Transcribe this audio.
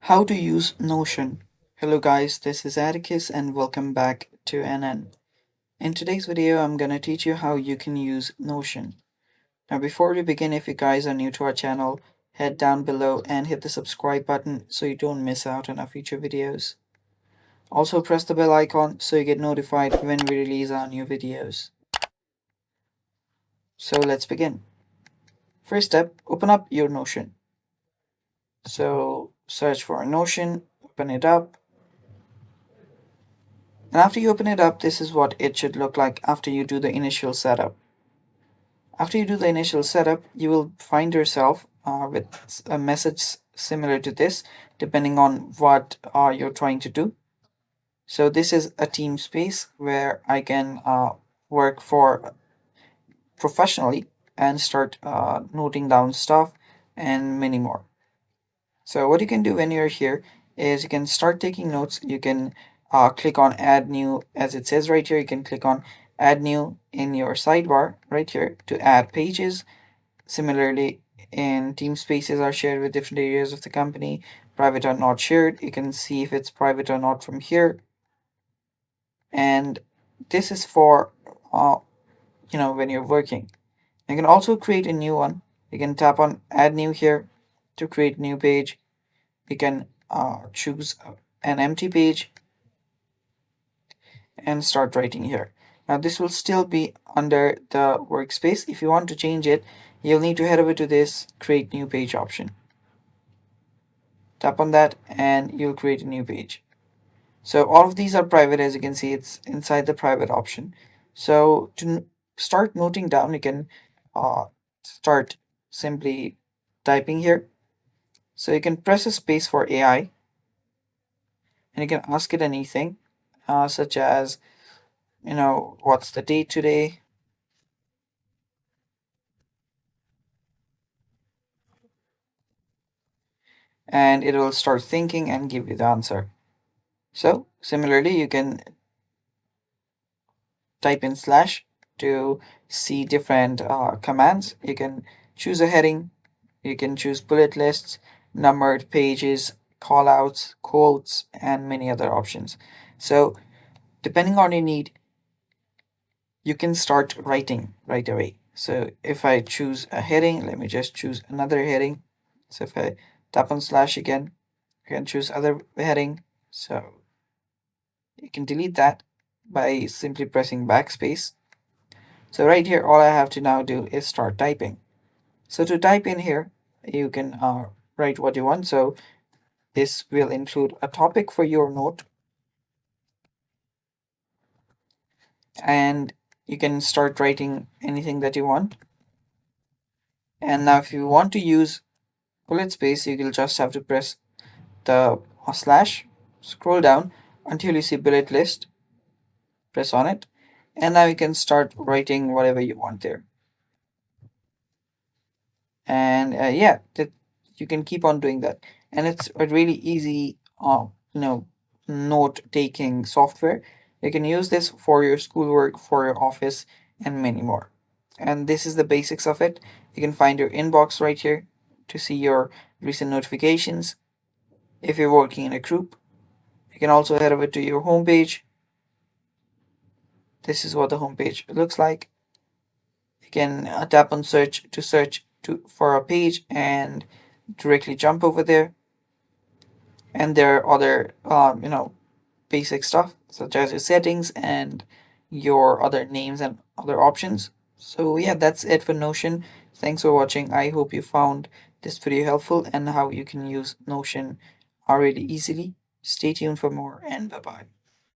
How to use Notion. Hello guys, this is Atticus and welcome back to NN. In today's video, I'm gonna teach you how you can use Notion. Now before we begin, if you guys are new to our channel, head down below and hit the subscribe button so you don't miss out on our future videos. Also press the bell icon so you get notified when we release our new videos. So let's begin. First step, open up your Notion. So search for Notion, open it up. And after you open it up, this is what it should look like after you do the initial setup. After you do the initial setup, you will find yourself with a message similar to this, depending on what you're trying to do. So this is a team space where I can work for professionally and start noting down stuff and many more. So what you can do when you're here is you can start taking notes. You can click on add new, as it says right here. You can click on add new in your sidebar right here to add pages. Similarly, in team spaces are shared with different areas of the company. Private or not shared. You can see if it's private or not from here. And this is for when you're working. You can also create a new one. You can tap on add new here to create a new page. You can choose an empty page and start writing here. Now this will still be under the workspace. If you want to change it, you'll need to head over to this create new page option. Tap on that and you'll create a new page. So all of these are private. As you can see, it's inside the private option. So to start noting down, you can start simply typing here. So you can press a space for AI and you can ask it anything, such as, what's the date today? And it will start thinking and give you the answer. So similarly, you can type in slash to see different commands. You can choose a heading, you can choose bullet lists, numbered pages, callouts, quotes, and many other options. So depending on your need, you can start writing right away. So if I choose a heading, let me just choose another heading. So if I tap on slash again, you can choose other heading. So you can delete that by simply pressing backspace. So right here, all I have to now do is start typing. So to type in here, you can write what you want. So this will include a topic for your note. And you can start writing anything that you want. And now if you want to use bullet space, you will just have to press the slash, scroll down until you see bullet list, press on it, and now you can start writing whatever you want there. And yeah, that you can keep on doing that, and it's a really easy note taking software. You can use this for your schoolwork, for your office, and many more. And this is the basics of it. You can find your inbox right here to see your recent notifications. If you're working in a group, you can also head over to your home page. This is what the home page looks like. You can tap on search to search for a page and directly jump over there. And there are other basic stuff such as your settings and your other names and other options. So yeah, that's it for Notion. Thanks for watching. I hope you found this video helpful and how you can use Notion really easily. Stay tuned for more and bye bye.